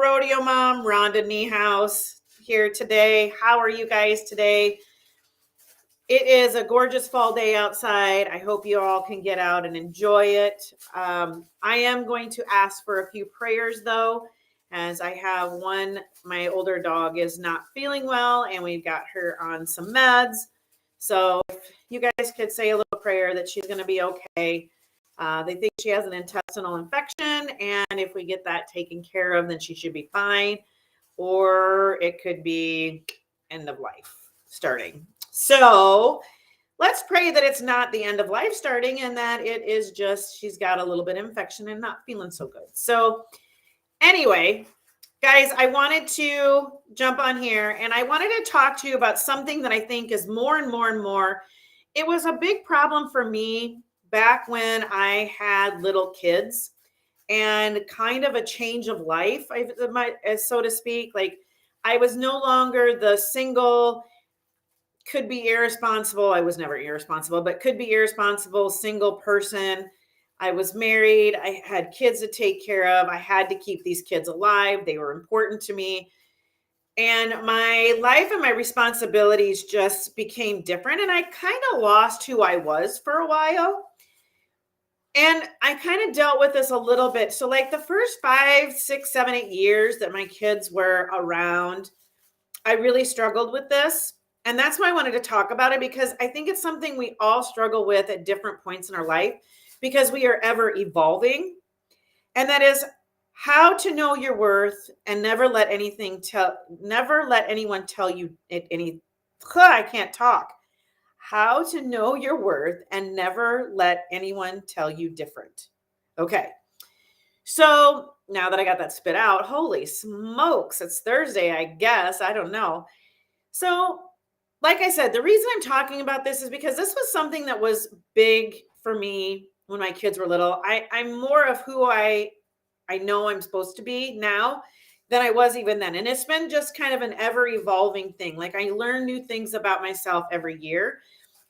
Rodeo Mom, Rhonda Niehaus here today. How are you guys today? It is a gorgeous fall day outside. I hope you all can get out and enjoy it. I am going to ask for a few prayers though, as I have my older dog is not feeling well and we've got her on some meds. So if you guys could say a little prayer that she's going to be okay. They think she has an intestinal infection, and if we get that taken care of, then she should be fine. Or it could be end of life starting. So let's pray that it's not the end of life starting and that it is just she's got a little bit of infection and not feeling so good. So anyway, guys, I wanted to jump on here and I wanted to talk to you about something that I think is more and more and more. It was a big problem for me back when I had little kids and kind of a change of life, so to speak. Like I was no longer the single, could be irresponsible. I was never irresponsible, but could be irresponsible single person. I was married. I had kids to take care of. I had to keep these kids alive. They were important to me. And my life and my responsibilities just became different. And I kind of lost who I was for a while. And I kind of dealt with this a little bit. So like the first 5, 6, 7, 8 years that my kids were around, I really struggled with this. And that's why I wanted to talk about it, because I think it's something we all struggle with at different points in our life because we are ever evolving. And that is how to know your worth and never let anyone tell you I can't talk. How to know your worth and never let anyone tell you different. Okay. So now that I got that spit out, holy smokes, it's Thursday, I guess. I don't know. So, like I said, the reason I'm talking about this is because this was something that was big for me when my kids were little. I'm more of who I know I'm supposed to be now than I was even then. And it's been just kind of an ever evolving thing. Like I learn new things about myself every year.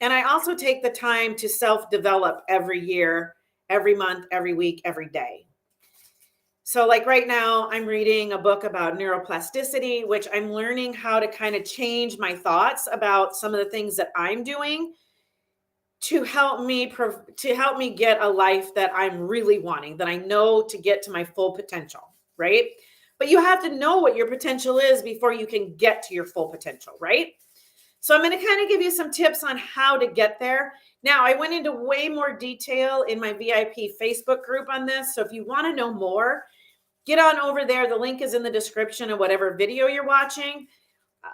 And I also take the time to self-develop every year, every month, every week, every day. So like right now, I'm reading a book about neuroplasticity, which I'm learning how to kind of change my thoughts about some of the things that I'm doing to help me get a life that I'm really wanting, that I know to get to my full potential, right? But you have to know what your potential is before you can get to your full potential, right? So I'm going to kind of give you some tips on how to get there. Now, I went into way more detail in my VIP Facebook group on this. So if you want to know more, get on over there. The link is in the description of whatever video you're watching.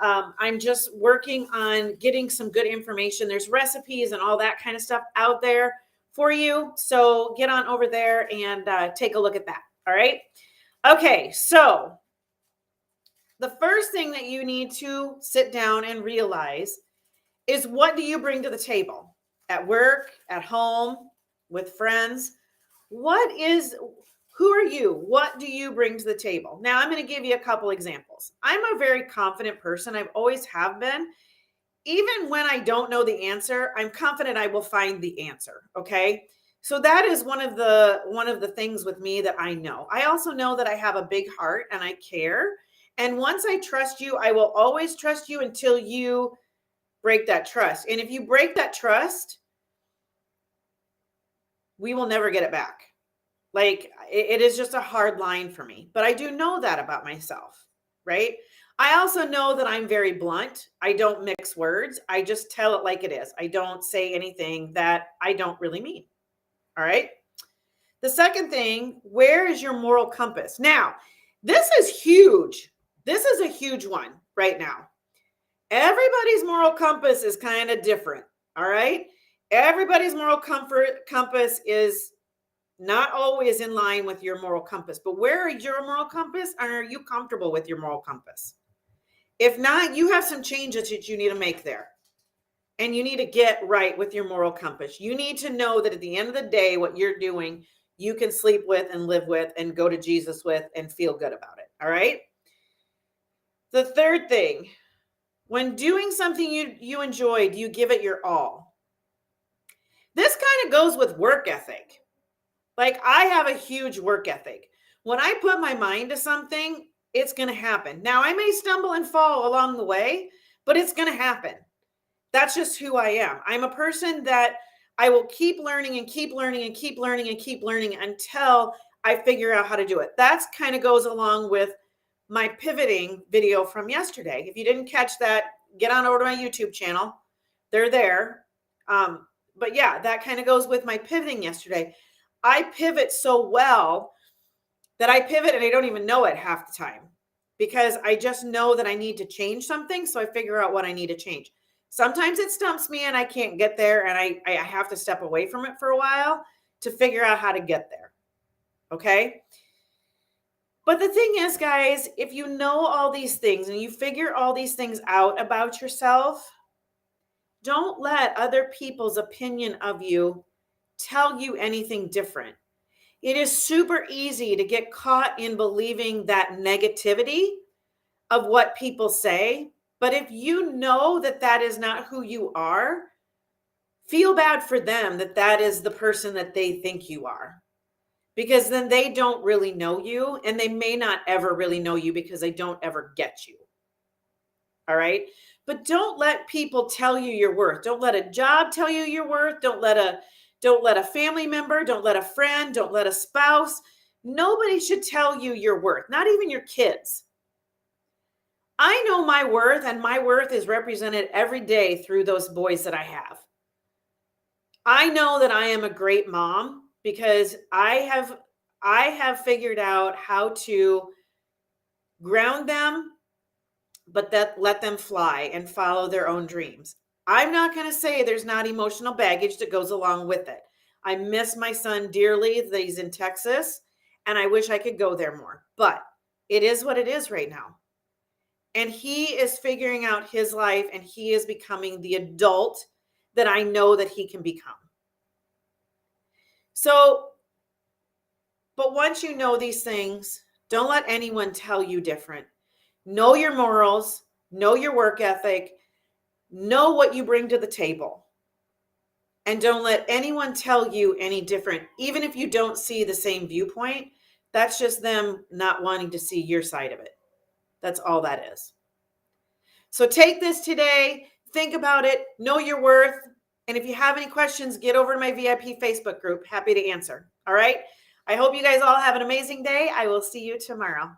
I'm just working on getting some good information. There's recipes and all that kind of stuff out there for you. So get on over there and take a look at that. All right. Okay. So the first thing that you need to sit down and realize is, what do you bring to the table at work, at home, with friends? Who are you? What do you bring to the table? Now, I'm going to give you a couple examples. I'm a very confident person. I've always have been. Even when I don't know the answer, I'm confident I will find the answer. Okay. So that is one of the things with me that I know. I also know that I have a big heart and I care. And once I trust you, I will always trust you until you break that trust. And if you break that trust, we will never get it back. Like it is just a hard line for me, but I do know that about myself, right? I also know that I'm very blunt. I don't mix words. I just tell it like it is. I don't say anything that I don't really mean. All right. The second thing, where is your moral compass? Now, this is huge. This is a huge one right now. Everybody's moral compass is kind of different. All right. Everybody's moral compass is not always in line with your moral compass, but where is your moral compass? And are you comfortable with your moral compass? If not, you have some changes that you need to make there. And you need to get right with your moral compass. You need to know that at the end of the day, what you're doing, you can sleep with and live with and go to Jesus with and feel good about it. All right. The third thing, when doing something you enjoy, do you give it your all? This kind of goes with work ethic. Like I have a huge work ethic. When I put my mind to something, It's going to happen. Now, I may stumble and fall along the way, but it's going to happen. That's just who I am. I'm a person that I will keep learning and keep learning and keep learning and keep learning until I figure out how to do it. That's kind of goes along with my pivoting video from yesterday. If you didn't catch that, get on over to my YouTube channel. They're there. But yeah, that kind of goes with my pivoting yesterday. I pivot so well that I pivot and I don't even know it half the time because I just know that I need to change something. So I figure out what I need to change. Sometimes it stumps me and I can't get there and I have to step away from it for a while to figure out how to get there. Okay. But the thing is, guys, if you know all these things and you figure all these things out about yourself, don't let other people's opinion of you tell you anything different. It is super easy to get caught in believing that negativity of what people say. But if you know that that is not who you are, feel bad for them that that is the person that they think you are. Because then they don't really know you and they may not ever really know you because they don't ever get you. All right. But don't let people tell you your worth. Don't let a job tell you your worth. Don't let a family member, don't let a friend, don't let a spouse. Nobody should tell you your worth, not even your kids. I know my worth, and my worth is represented every day through those boys that I have. I know that I am a great mom because I have figured out how to ground them, but that let them fly and follow their own dreams. I'm not going to say there's not emotional baggage that goes along with it. I miss my son dearly that he's in Texas, and I wish I could go there more. But it is what it is right now. And he is figuring out his life, and he is becoming the adult that I know that he can become. So, but once you know these things, don't let anyone tell you different. Know your morals, know your work ethic, know what you bring to the table. And don't let anyone tell you any different. Even if you don't see the same viewpoint, that's just them not wanting to see your side of it. That's all that is. So take this today, think about it, know your worth. And if you have any questions, get over to my VIP Facebook group. Happy to answer. All right. I hope you guys all have an amazing day. I will see you tomorrow.